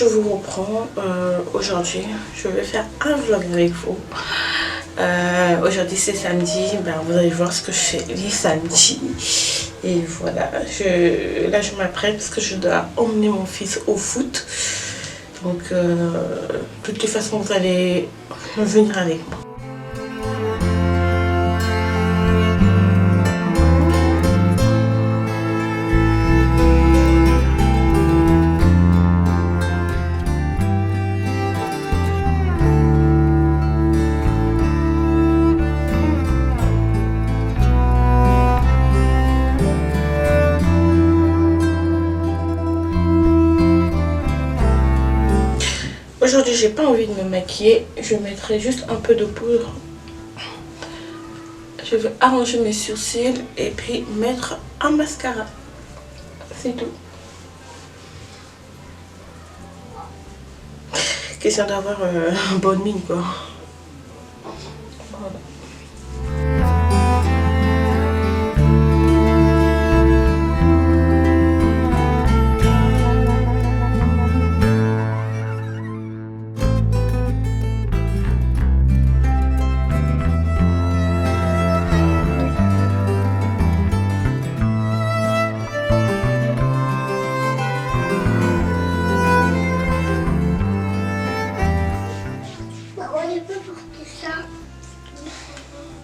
je vous reprends. Aujourd'hui, je vais faire un vlog avec vous. Aujourd'hui c'est samedi, vous allez voir ce que je fais les samedis. Et voilà, là je m'apprête parce que je dois emmener mon fils au foot. Donc de toutes les façons vous allez venir avec moi. Aujourd'hui, j'ai pas envie de me maquiller. Je mettrai juste un peu de poudre. Je vais arranger mes sourcils et puis mettre un mascara. C'est tout. Question d'avoir une bonne mine, quoi. Voilà.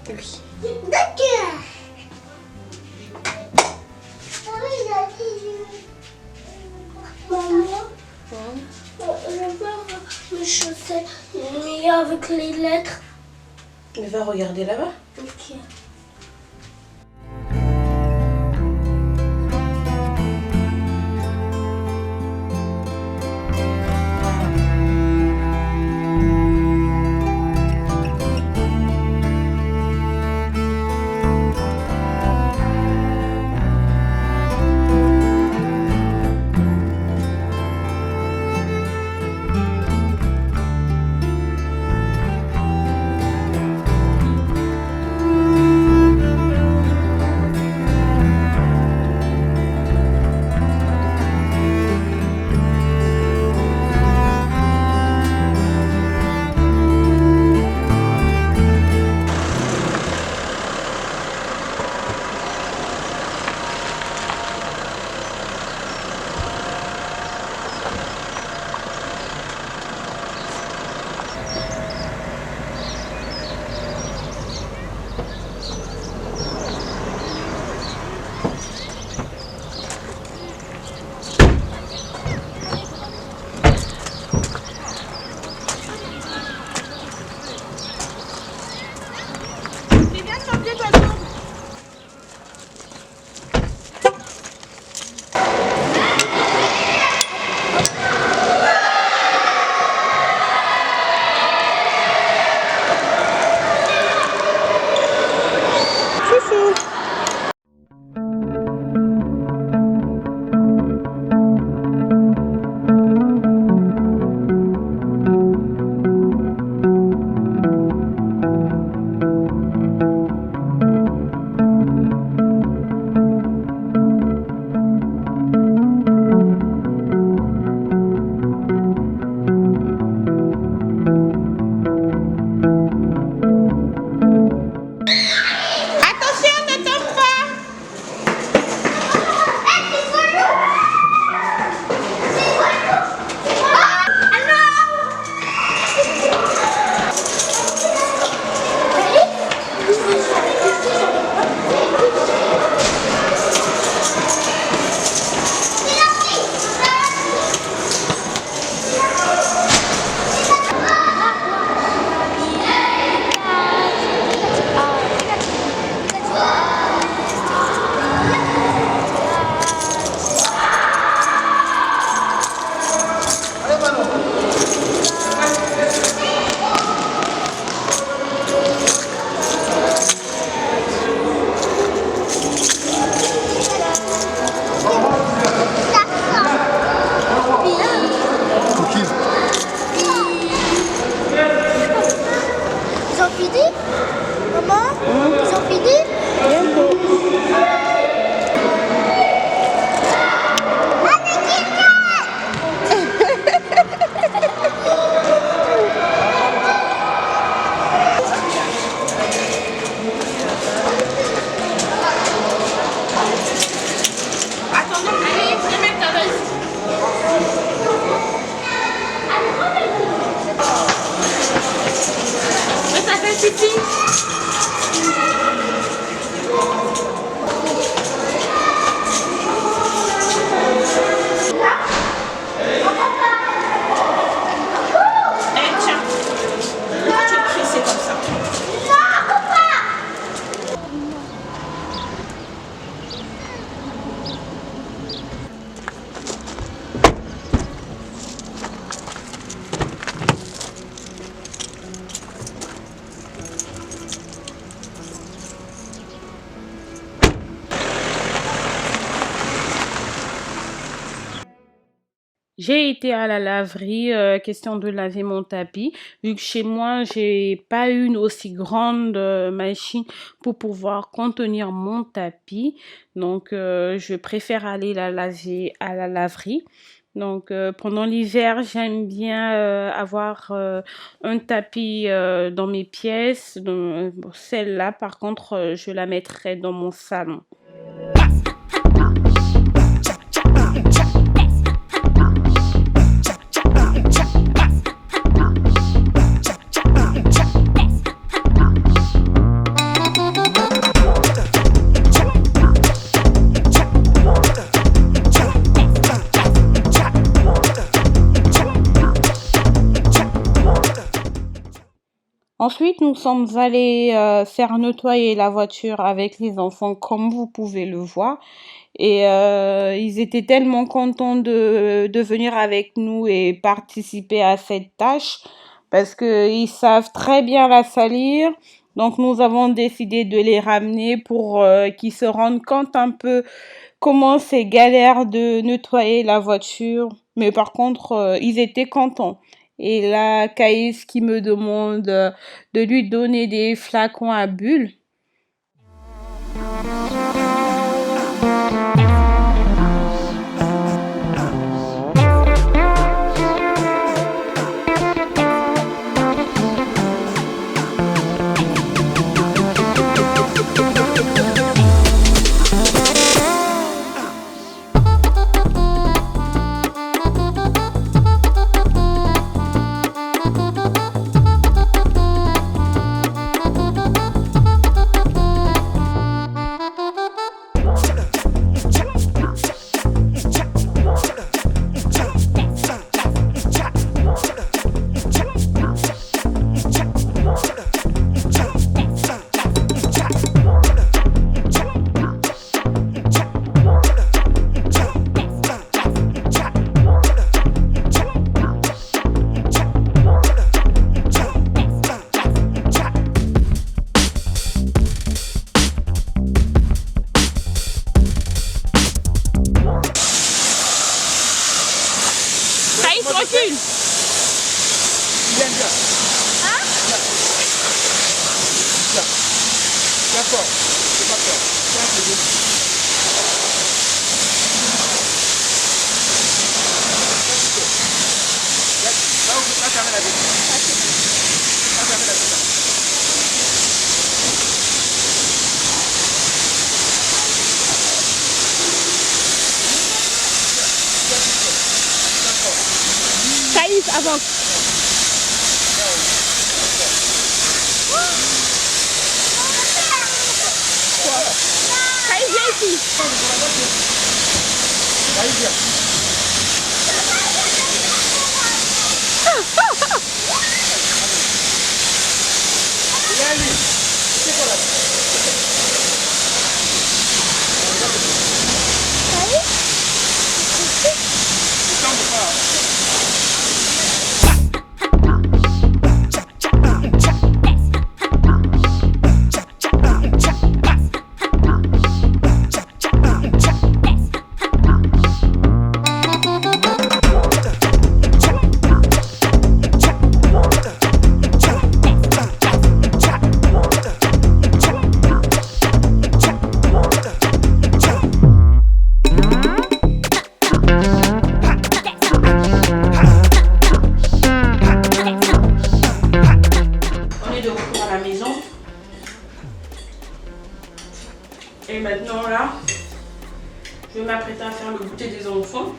Oui. D'accord. Maman, je vais voir mes chaussettes, mais avec les lettres. Mais va regarder là-bas. Ok. Titi. J'ai été à la laverie, question de laver mon tapis. Vu que chez moi, j'ai pas une aussi grande machine pour pouvoir contenir mon tapis. Donc, je préfère aller la laver à la laverie. Donc, pendant l'hiver, j'aime bien avoir un tapis dans mes pièces. Celle-là, par contre, je la mettrai dans mon salon. Ensuite, nous sommes allés faire nettoyer la voiture avec les enfants, comme vous pouvez le voir. Et ils étaient tellement contents de venir avec nous et participer à cette tâche parce qu'ils savent très bien la salir. Donc, nous avons décidé de les ramener pour qu'ils se rendent compte un peu comment c'est galère de nettoyer la voiture. Mais par contre, ils étaient contents. Et là, Caïs qui me demande de lui donner des flacons à bulles. Tranquille. Viens, viens. Hein? Viens. D'accord. C'est pas peur. Tiens, c'est bon. Là, fermez la vitre. Là, fermez la vitre. Caïs, avance. Caïs, viens ici. Allez, viens. Allez, c'est quoi là? Et maintenant là, je vais m'apprêter à faire le goûter des enfants.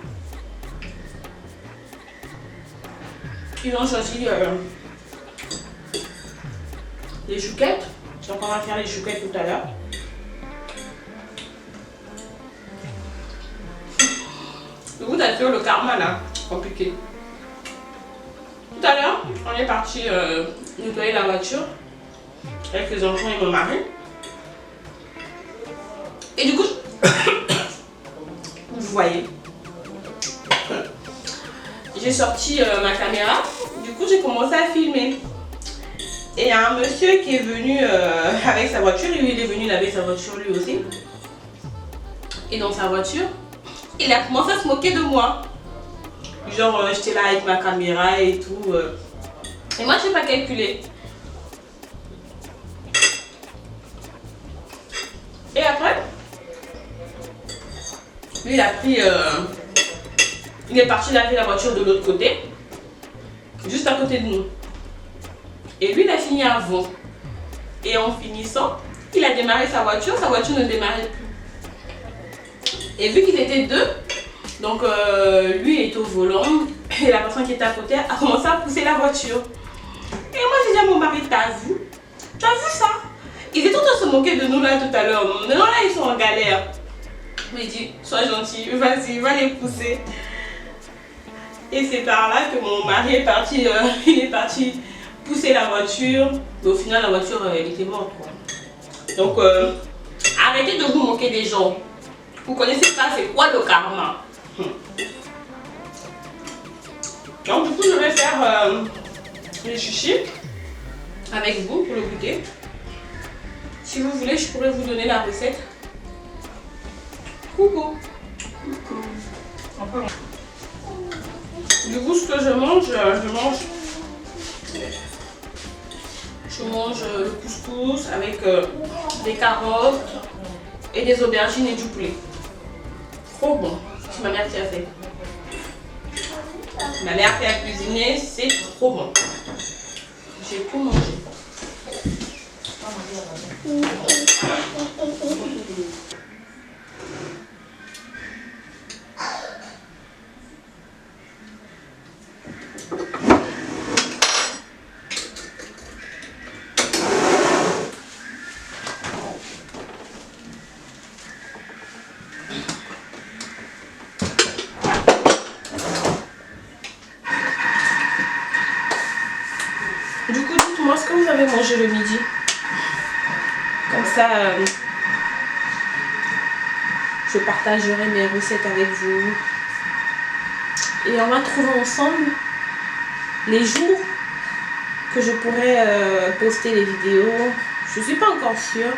Ils ont choisi les chouquettes. Donc on va faire les chouquettes tout à l'heure. Le goût d'ailleurs, le karma là, compliqué. Tout à l'heure, on est parti nettoyer la voiture avec les enfants et mon mari. Et du coup, vous voyez, j'ai sorti ma caméra. Du coup, j'ai commencé à filmer. Et il y a un monsieur qui est venu avec sa voiture. Il est venu laver sa voiture lui aussi. Et dans sa voiture, il a commencé à se moquer de moi. Genre, j'étais là avec ma caméra et tout. Et moi, je n'ai pas calculé. Et après, lui, il a pris... il est parti laver la voiture de l'autre côté. Juste à côté de nous. Et lui, il a fini avant. Et en finissant, il a démarré sa voiture ne démarrait plus. Et vu qu'ils étaient deux, donc lui il était au volant et la personne qui était à côté a commencé à pousser la voiture. Et moi j'ai dit à mon mari, t'as vu ça? Ils étaient en train de se moquer de nous là tout à l'heure. Maintenant là ils sont en galère. Je lui ai dit, sois gentil, vas-y, va les pousser. Et c'est par là que mon mari est parti, il est parti pousser la voiture. Mais au final la voiture elle était morte quoi. Donc arrêtez de vous moquer des gens. Vous connaissez pas c'est quoi le karma. Donc du coup je vais faire les sushis avec vous pour le goûter. Si vous voulez je pourrais vous donner la recette. Coucou. Du coup ce que je mange le couscous avec des carottes et des aubergines et du poulet. Trop bon, c'est ma mère qui a fait. Ma mère qui a cuisiné, c'est trop bon. J'ai tout mangé. Du coup, dites-moi ce que vous avez mangé le midi. Comme ça, je partagerai mes recettes avec vous. Et on va trouver ensemble les jours que je pourrais poster les vidéos. Je ne suis pas encore sûre.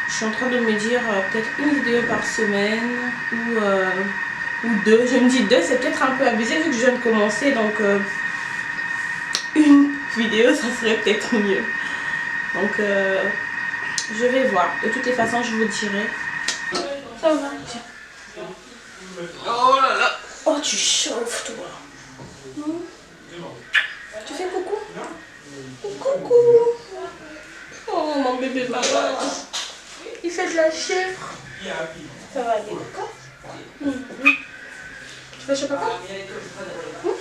Je suis en train de me dire peut-être une vidéo par semaine ou deux. Je me dis deux, c'est peut-être un peu abusé vu que je viens de commencer. Donc, une vidéo, ça serait peut-être mieux. Donc, je vais voir. De toutes les façons, je vous dirai. Ça va, tiens. Oh là là. Oh, tu chauffes, toi. Tu fais coucou? Coucou. Oh, mon bébé malade. Il fait de la chèvre. Ça va aller, d'accord? Tu veux chez papa? Vas-y.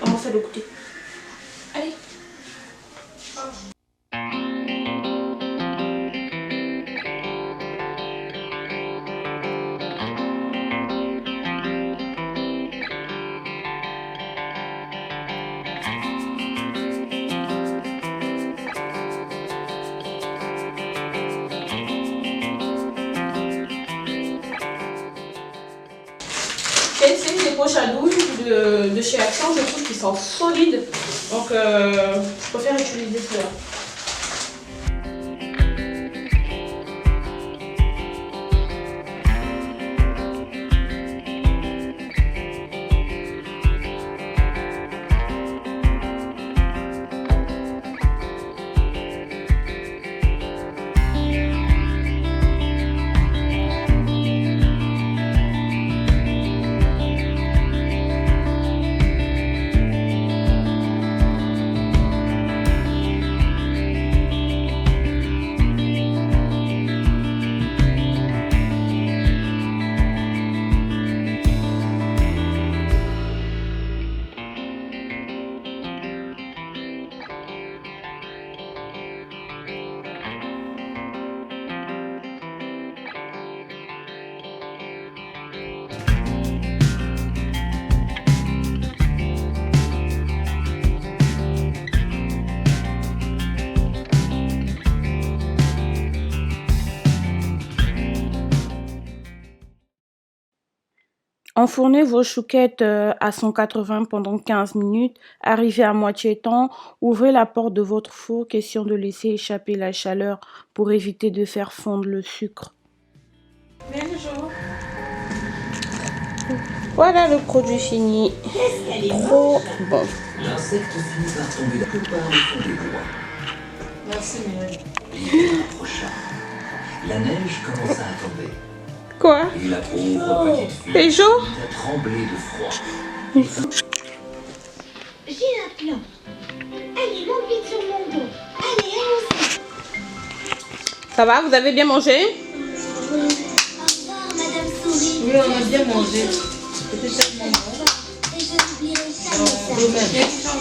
On va faire le goûter. Allez. J'ai essayé les poches à douille de chez Action, je trouve qu'ils sont solides. Donc je préfère utiliser cela. Enfournez vos chouquettes à 180 pendant 15 minutes. Arrivez à moitié temps, ouvrez la porte de votre four, question de laisser échapper la chaleur pour éviter de faire fondre le sucre. Voilà le produit fini. Trop bon. L'insecte finit par tomber la plupart au fond des bois. Merci, Mireille. L'hiver approcha. La neige commença à tomber. Quoi? Et la pauvre petite fille C'est chaud? se mit à trembler de froid. J'ai un plan. Allez, monte vite sur mon dos. Allez, allons-y. Ça va? Vous avez bien mangé? Au revoir, Madame Souris. Oui, on a bien mangé. C'était tellement bon. Et je n'oublierai jamais ça.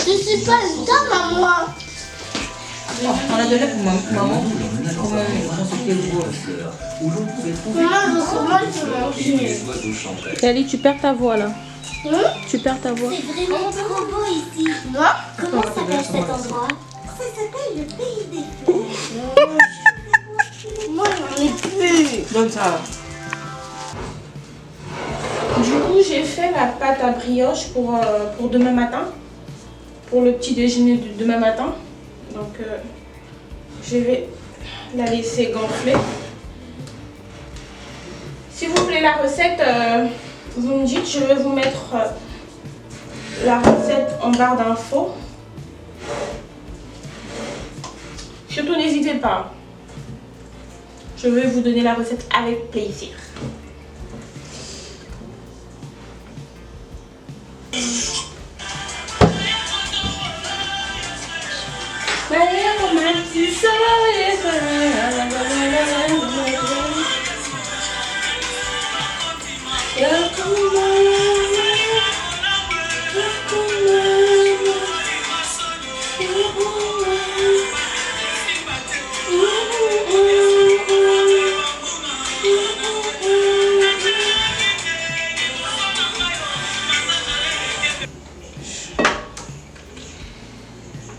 Je suis pas une dame à moi. On a donné pour maman. Où l'on pouvait trouver Moi, je mange. les oiseaux chantaient. Kali, tu perds ta voix là. Tu perds ta voix. C'est vraiment trop beau ici. Moi? Comment s'appelle cet endroit? Ça s'appelle le pays des fleurs. Moi, j'en ai plus. Donne ça. Du coup, j'ai fait la pâte à brioche pour demain matin. Pour le petit déjeuner de demain matin. Donc, je vais la laisser gonfler. Si vous voulez la recette, vous me dites, je vais vous mettre la recette en barre d'infos. Surtout, n'hésitez pas. Je vais vous donner la recette avec plaisir.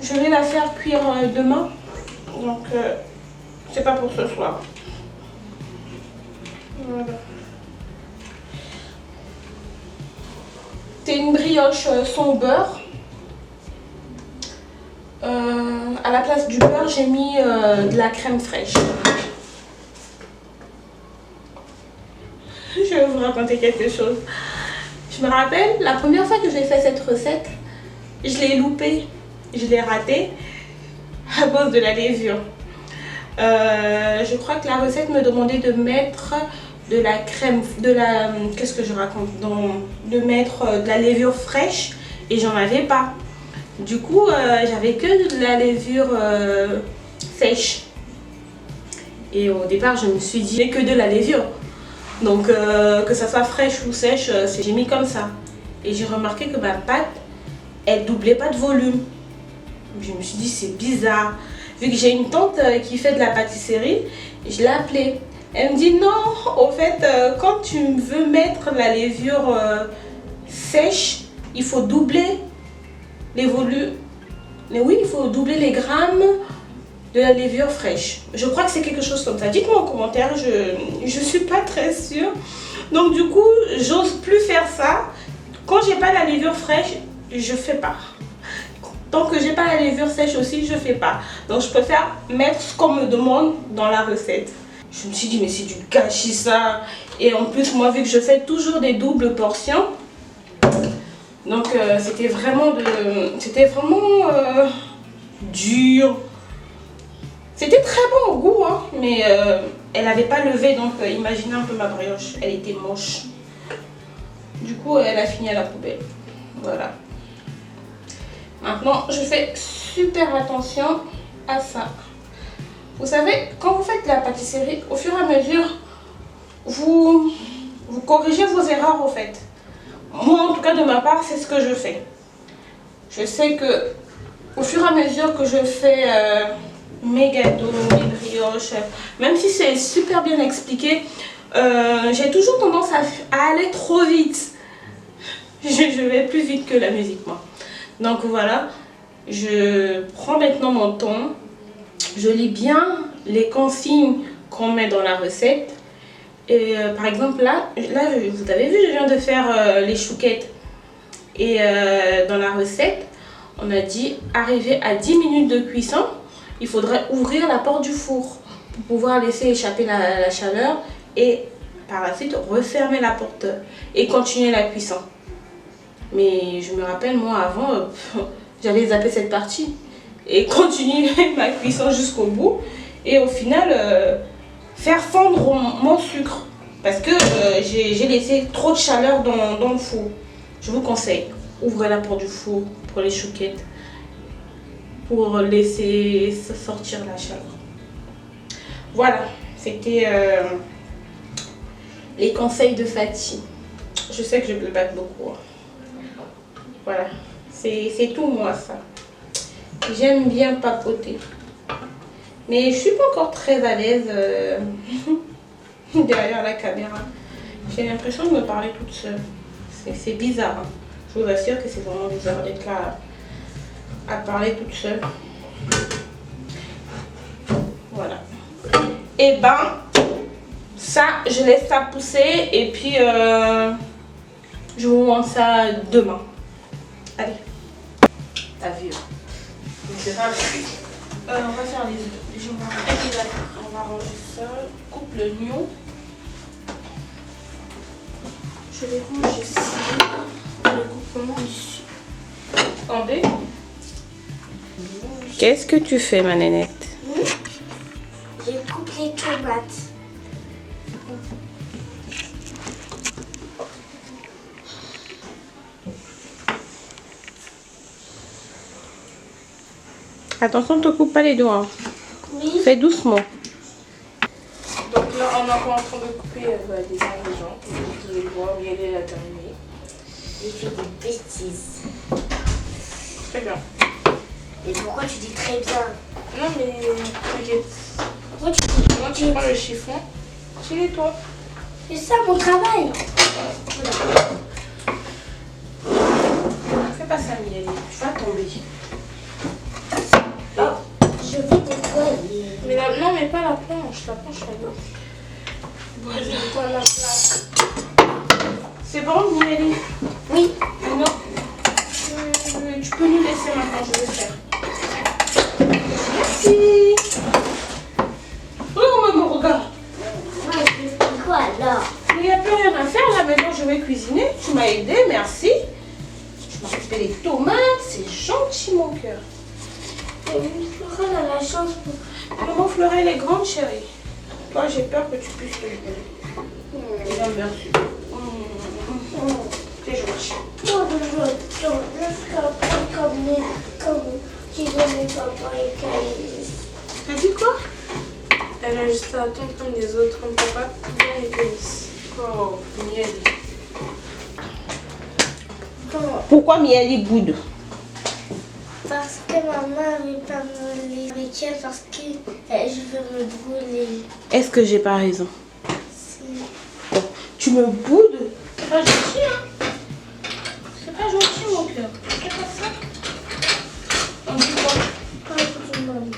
Je vais la faire cuire demain, donc c'est pas pour ce soir. Voilà. C'est une brioche sans beurre. À la place du beurre, j'ai mis de la crème fraîche. Je vais vous raconter quelque chose. Je me rappelle, la première fois que j'ai fait cette recette, je l'ai loupée. Je l'ai raté à cause de la levure. Je crois que la recette me demandait de mettre de la crème, qu'est-ce que je raconte, de mettre de la levure fraîche et j'en avais pas. Du coup, j'avais que de la levure sèche. Et au départ, je me suis dit que de la levure. Donc, que ça soit fraîche ou sèche, j'ai mis comme ça. Et j'ai remarqué que ma pâte, elle doublait pas de volume. Je me suis dit c'est bizarre, vu que j'ai une tante qui fait de la pâtisserie, je l'ai appelée. Elle me dit non, au fait quand tu veux mettre la levure sèche, il faut doubler les volumes. Mais oui, il faut doubler les grammes de la levure fraîche. Je crois que c'est quelque chose comme ça. Dites-moi en commentaire, je suis pas très sûre. Donc du coup, j'ose plus faire ça. Quand j'ai pas la levure fraîche, je fais pas. Tant que j'ai pas la levure sèche aussi, je fais pas. Donc je préfère mettre ce qu'on me demande dans la recette. Je me suis dit mais c'est du gâchis ça. Et en plus moi vu que je fais toujours des doubles portions, donc c'était vraiment dur. C'était très bon au goût hein, mais elle avait pas levé donc imaginez un peu ma brioche, elle était moche. Du coup elle a fini à la poubelle. Voilà. Maintenant, je fais super attention à ça. Vous savez, quand vous faites de la pâtisserie, au fur et à mesure, vous corrigez vos erreurs au fait. Moi, en tout cas, de ma part, c'est ce que je fais. Je sais que au fur et à mesure que je fais mes gâteaux, mes brioches, même si c'est super bien expliqué, j'ai toujours tendance à aller trop vite. Je vais plus vite que la musique, moi. Donc voilà, je prends maintenant mon temps, je lis bien les consignes qu'on met dans la recette Et par exemple là, vous avez vu, je viens de faire les chouquettes. Et dans la recette, on a dit arriver à 10 minutes de cuisson, il faudrait ouvrir la porte du four pour pouvoir laisser échapper la chaleur et par la suite refermer la porte et continuer la cuisson. Mais je me rappelle, moi avant, j'allais zapper cette partie et continuer ma cuisson jusqu'au bout et au final faire fondre mon sucre parce que j'ai laissé trop de chaleur dans le four. Je vous conseille, ouvrez la porte du four pour les chouquettes pour laisser sortir la chaleur. Voilà, c'était les conseils de Fatih. Je sais que je peux battre beaucoup. Voilà, c'est tout moi ça. J'aime bien papoter. Mais je suis pas encore très à l'aise derrière la caméra. J'ai l'impression de me parler toute seule. C'est bizarre. Hein. Je vous assure que c'est vraiment bizarre d'être là à parler toute seule. Voilà. Et ben, ça, je laisse ça pousser et puis je vous montre ça demain. Allez. T'as vu. On va faire les jours. On va ranger ça. Coupe le l'oignon. Je les range ici. Je les coupe comment ici. Attendez. Qu'est-ce que tu fais, ma nénette? Je coupe les tomates. Attention, ne te coupe pas les doigts. Oui. Fais doucement. Donc là, on est encore en train de couper des ingrédients. Vous allez voir, regardez la terminée. J'ai fait des bêtises. Très bien. Et pourquoi tu dis très bien? Non, mais t'inquiète. Pourquoi tu dis Moi, tu prends le chiffon. C'est toi. c'est ça mon travail? Fais pas ça, Miel. Tu vas tomber. Oh, je vais nettoyer. Mais non, mais pas la planche. La planche, elle est là. Voilà. Nettoie la place. C'est bon, Miel? Oui. Ah non. Tu peux nous laisser maintenant, je vais faire. Merci. Oh, maman, regarde. Ah, je fais quoi alors? Il n'y a plus rien à faire là, maintenant je vais cuisiner. Tu m'as aidé, merci. Tu m'as coupé les tomates, c'est gentil mon cœur. Florent a la chance pour... Maman Florelle est grande, chérie. Toi, j'ai peur que tu puisses te lever. Et j'aime bien. C'est gentil. Moi, je ferai comme tu disais mes papa et Caïs. T'as dit quoi? Elle a juste à attendre comme les autres, comme papa, bien les Caïs. Oh, Miel. Pourquoi Miel boude? Parce que maman ne veut pas me les retirer parce que je veux me brûler. Est-ce que j'ai pas raison? Si. Bon, tu me boudes? C'est pas gentil, hein? C'est pas gentil, mon cœur. C'est pas ça. On dit quoi? Quand tu m'as dit.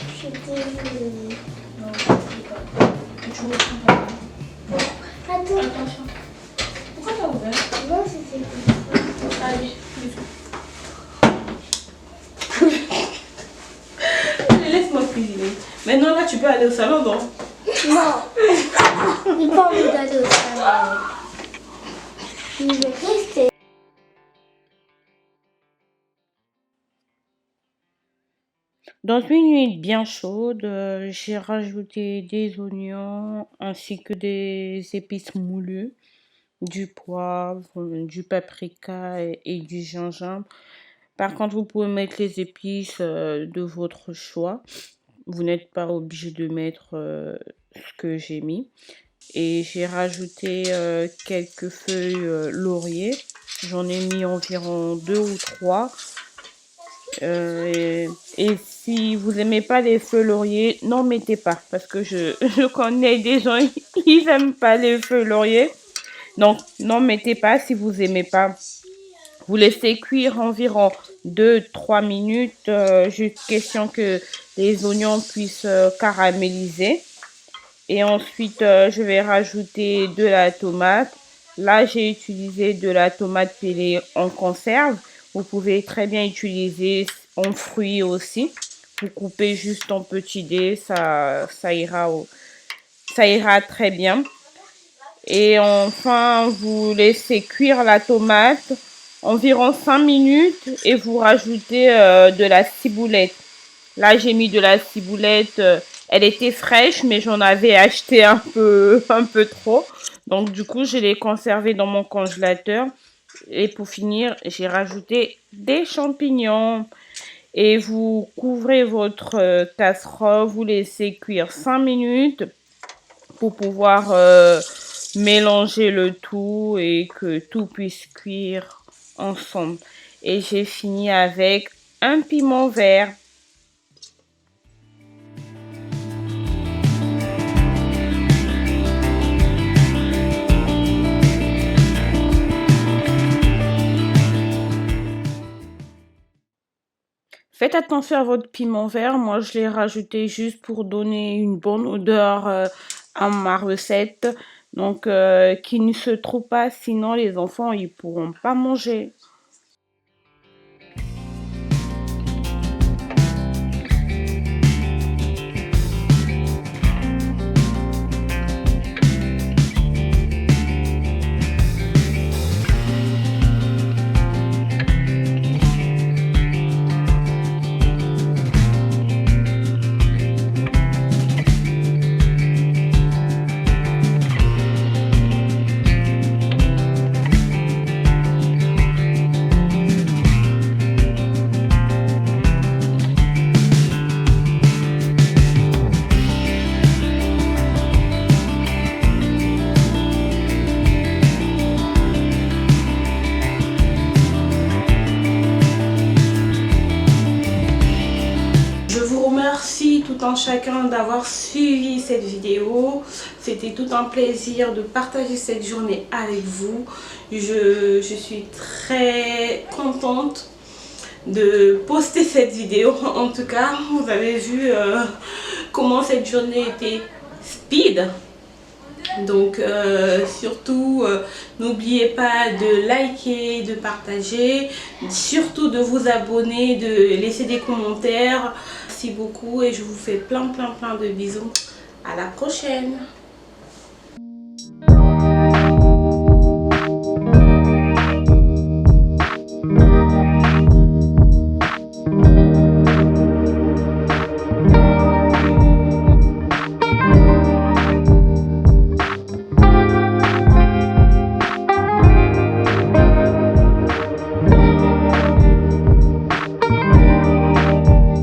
Je suis désolée. Non, je dis pas. Tu me prends pas. Attends. Attention. Pourquoi t'as ouvert? Non, c'était pas Allez, allez, laisse-moi cuisiner. Maintenant, là, tu peux aller au salon, non? Non. Il n'a pas envie d'aller au salon. Il veut rester. Dans une huile bien chaude, j'ai rajouté des oignons ainsi que des épices moulues, du poivre, du paprika et du gingembre. Par contre, vous pouvez mettre les épices de votre choix. Vous n'êtes pas obligé de mettre ce que j'ai mis. Et j'ai rajouté quelques feuilles laurier. J'en ai mis environ 2 ou 3. Et si vous aimez pas les feuilles laurier, n'en mettez pas. Parce que je connais des gens, ils aiment pas les feuilles laurier. Donc, n'en mettez pas si vous aimez pas Vous laissez cuire environ 2-3 minutes, juste question que les oignons puissent caraméliser. Et ensuite, je vais rajouter de la tomate. Là, j'ai utilisé de la tomate pilée en conserve. Vous pouvez très bien utiliser en fruits aussi. Vous coupez juste en petits dés, ça ira très bien. Et enfin, vous laissez cuire la tomate environ 5 minutes et vous rajoutez de la ciboulette. Là, j'ai mis de la ciboulette. Elle était fraîche, mais j'en avais acheté un peu trop. Donc, du coup, je l'ai conservée dans mon congélateur. Et pour finir, j'ai rajouté des champignons. Et vous couvrez votre casserole. Vous laissez cuire 5 minutes pour pouvoir mélanger le tout et que tout puisse cuire ensemble. Et j'ai fini avec un piment vert. Faites attention à votre piment vert. Moi, je l'ai rajouté juste pour donner une bonne odeur à ma recette. Donc, qu'il ne se trouve pas, sinon les enfants, ils pourront pas manger. Merci tout un chacun d'avoir suivi cette vidéo. C'était tout un plaisir de partager cette journée avec vous. Je suis très contente de poster cette vidéo. En tout cas, vous avez vu comment cette journée était speed. Donc surtout n'oubliez pas de liker, de partager, surtout de vous abonner, de laisser des commentaires. Merci beaucoup et je vous fais plein de bisous. À la prochaine.